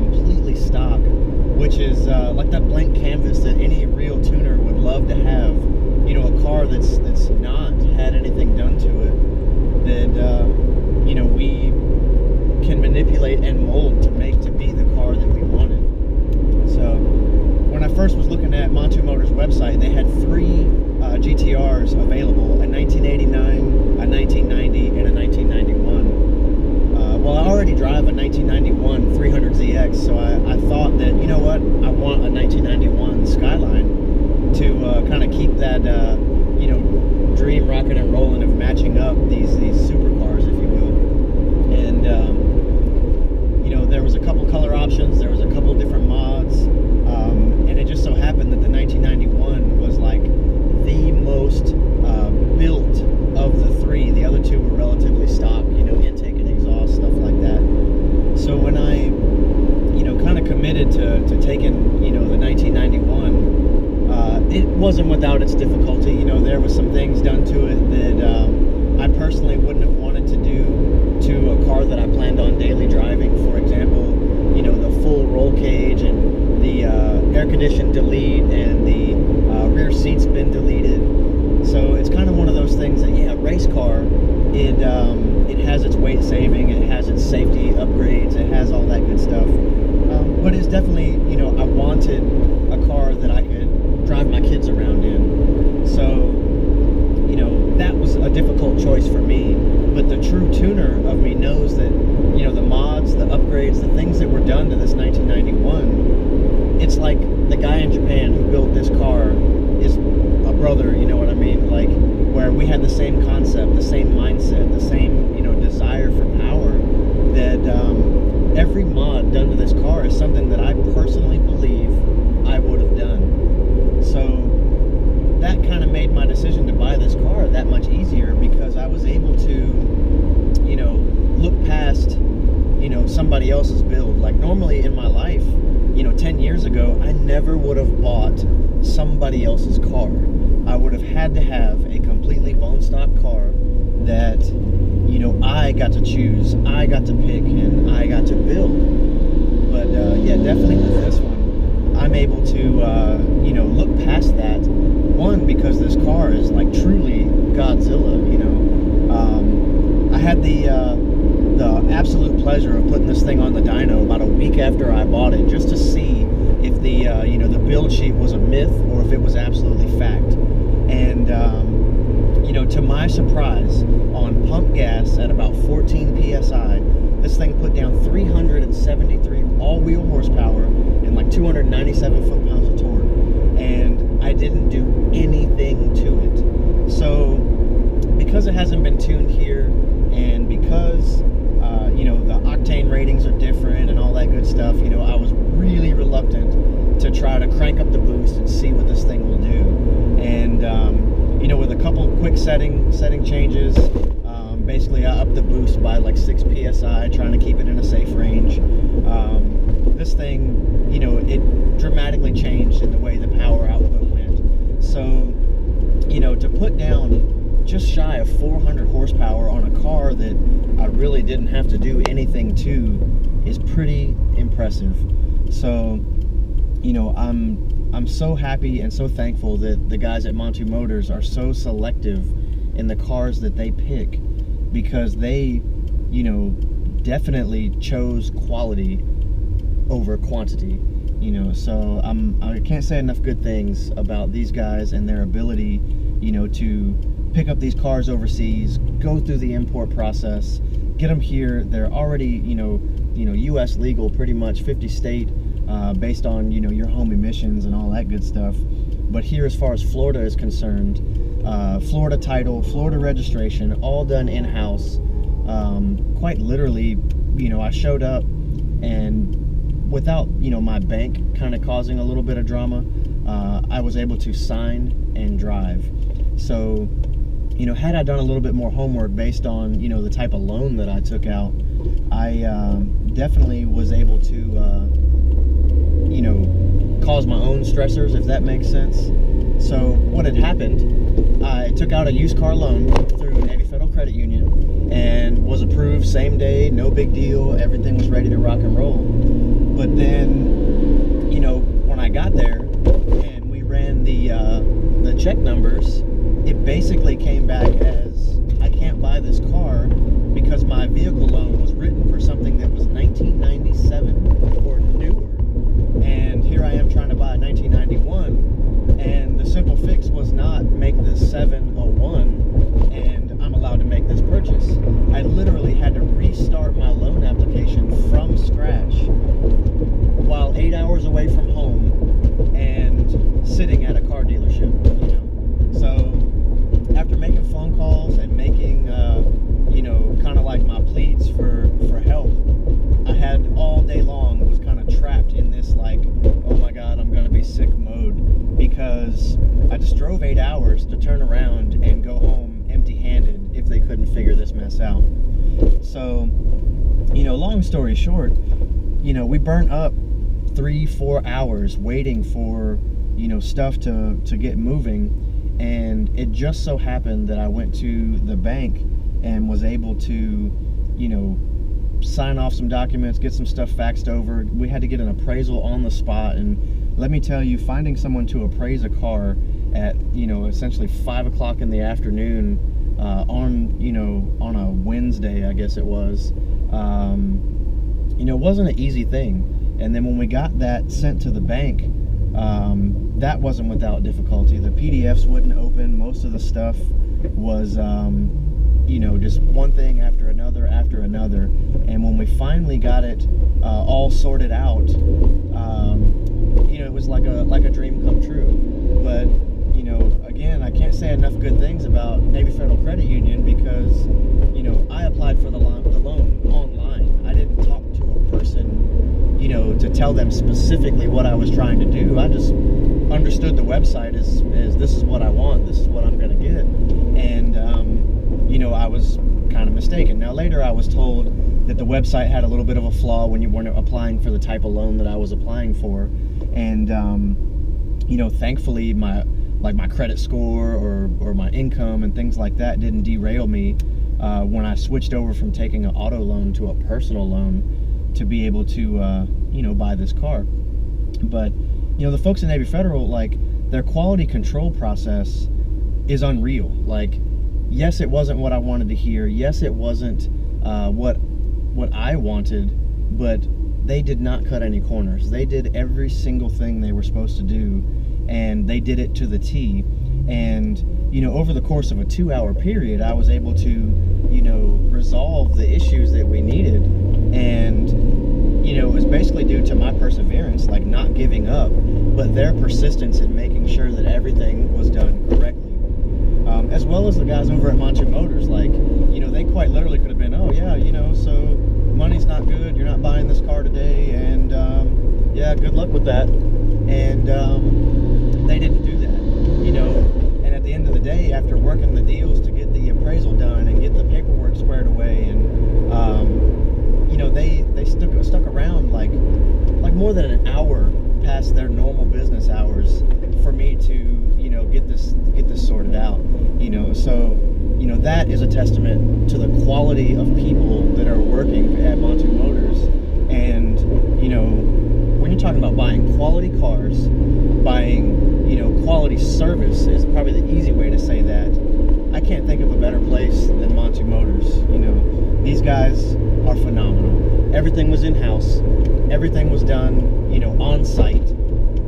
completely stock, which is like that blank canvas that any real tuner would love to have. You know, a car that's not had anything done to it, that you know, we can manipulate and mold to make to be the car that we wanted. So when I first was looking at Montu Motors' website, they had 3 GTRs available: a 1989, a 1990, and a 1991. Well, I already drive a 1991 300ZX, so I thought that, you know what, I want a 1991 Skyline to kind of keep that you know, dream rocking and rolling of matching up these supercars, if you will. And you know, there was a couple color options, there was a couple different mods, and it just so happened that the 1991 was like the most built of the 3. The other 2 were relatively stock, you know, intake and exhaust, stuff like that. So when I, you know, kind of committed to taking, you know, the 1991, it wasn't without its difficulty. You know, there was some things done to it that I personally wouldn't have wanted to do to a car that I planned on daily driving. For example, you know, the full roll cage and the air condition delete, and the rear seat's been deleted. So it's kind of one of those things that, yeah, race car, it has its weight saving, it has its safety upgrades, it has all that good stuff. But it's definitely, you know, I wanted a car that I could drive my kids around in. So, you know, that was a difficult choice for me. But the true tuner of me knows that, you know, the mods, the upgrades, the things that were done to this 1991, it's like the guy in Japan who built this car is a brother, you know what I mean? Like, where we had the same concept, the same mindset, the same, you know, desire for power, that every mod done to this car is something that I personally believe I would have done. So that kind of made my decision to buy this car that much easier, because I was able to, you know, look past, you know, somebody else's build. Like, normally in my life, you know, 10 years ago, I never would have bought somebody else's car. I would have had to have a completely bone stock car that, you know, I got to choose, I got to pick, and I got to build. But yeah, definitely with this one, I'm able to, you know, look past that. One, because this car is like truly Godzilla, you know. I had the absolute pleasure of putting this thing on the dyno about a week after I bought it, just to see if the, you know, the build sheet was a myth or if it was absolutely fact. And, you know, to my surprise, on pump gas at about 14 PSI, this thing put down 373 all-wheel horsepower and like 297 foot-pounds of torque. And I didn't do anything to it. So, because it hasn't been tuned here, and because, you know, the octane ratings are different and all that good stuff, you know, I was really reluctant to try to crank up the boost and see what this thing will do. And, you know, with a couple quick setting changes, basically I upped the boost by like 6 PSI, trying to keep it in a safe range. This thing, you know, it dramatically changed in the way the power output went. So, you know, to put down just shy of 400 horsepower on a car that I really didn't have to do anything to is pretty impressive. So, you know, I'm so happy and so thankful that the guys at Montu Motors are so selective in the cars that they pick, because they, you know, definitely chose quality over quantity, you know. So I can't say enough good things about these guys and their ability, you know, to pick up these cars overseas, go through the import process, get them here. They're already, you know, U.S. legal, pretty much 50 state, based on, you know, your home emissions and all that good stuff. But here, as far as Florida is concerned, Florida title, Florida registration, all done in-house. Quite literally, you know, I showed up, and without, you know, my bank kind of causing a little bit of drama, I was able to sign and drive. So, you know, had I done a little bit more homework based on, you know, the type of loan that I took out, I definitely was able to, you know, cause my own stressors, if that makes sense. So what had happened, I took out a used car loan through Navy Federal Credit Union and was approved same day, no big deal, everything was ready to rock and roll. But then, you know, when I got there and we ran the check numbers, it basically came back as, I can't buy this car because my vehicle loan was written for something that was 1997 or newer. And here I am trying to buy a 1991, and the simple fix was not make this 701 and I'm allowed to make this purchase. I literally had to restart my loan application from scratch while 8 hours away from home and sitting at a car dealership, you know. So after making phone calls and making you know, kind of like my pleads for help, I had all day long was kind of trapped in this like, oh my god, I'm gonna be sick mode, because I just drove 8 hours to turn around and go home empty-handed if they couldn't figure this mess out. So, you know, long story short, you know, we burnt up 3-4 hours waiting for, you know, stuff to get moving, and it just so happened that I went to the bank and was able to, you know, sign off some documents, get some stuff faxed over. We had to get an appraisal on the spot, and let me tell you, finding someone to appraise a car at, you know, essentially 5 o'clock in the afternoon on, you know, on a Wednesday, I guess it was, you know, wasn't an easy thing. And then when we got that sent to the bank, that wasn't without difficulty. The PDFs wouldn't open. Most of the stuff was, you know, just one thing after another after another. And when we finally got it all sorted out, you know, it was like a dream come true. But, you know, again, I can't say enough good things about Navy Federal Credit Union, because, you know, I applied for the loan online. I didn't talk to a person, you know, to tell them specifically what I was trying to do. I just understood the website as this is what I want, this is what I'm going to get. And, you know, I was kind of mistaken. Now, later I was told that the website had a little bit of a flaw when you weren't applying for the type of loan that I was applying for. And, you know, thankfully my credit score or my income and things like that didn't derail me when I switched over from taking an auto loan to a personal loan to be able to, you know, buy this car. But, you know, the folks in Navy Federal, like, their quality control process is unreal. Like, yes, it wasn't what I wanted to hear. Yes, it wasn't what I wanted, but they did not cut any corners. They did every single thing they were supposed to do, and they did it to the T. And, you know, over the course of a 2-hour period, I was able to, you know, resolve the issues that we needed. And, you know, it was basically due to my perseverance, like not giving up, but their persistence in making sure that everything was done correctly. As well as the guys over at Montu Motors, like, you know, they quite literally could have been, oh yeah, you know, so money's not good, you're not buying this car today, and yeah, good luck with that. And they didn't do that, you know. And at the end of the day, after working the deals to get the appraisal done and get the paperwork squared away, and you know, they stuck around like more than an hour past their normal business hours for me to, you know, get this sorted out, you know. So, you know, that is a testament to the quality of people that are working at Montu Motors. And, you know, when you're talking about buying quality cars, buying, you know, quality service is probably the easy way to say that. I can't think of a better place than Montu Motors. You know, these guys are phenomenal. Everything was in-house. Everything was done, you know, on-site.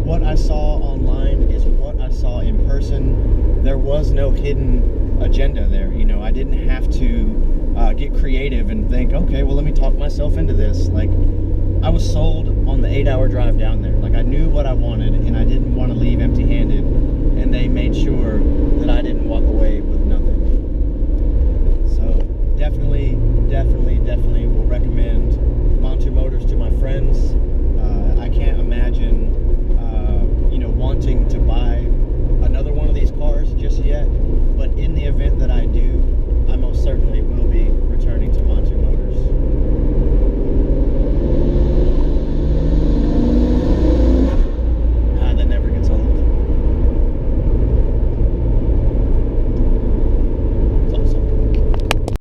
What I saw online is what I saw in person. There was no hidden agenda there. You know, I didn't have to get creative and think, okay, well, let me talk myself into this. Like, I was sold on the 8-hour drive down there. Like, I knew what I wanted, and I didn't want to leave empty-handed, and they made sure that I didn't walk away with nothing. So definitely will recommend Montu Motors to my friends.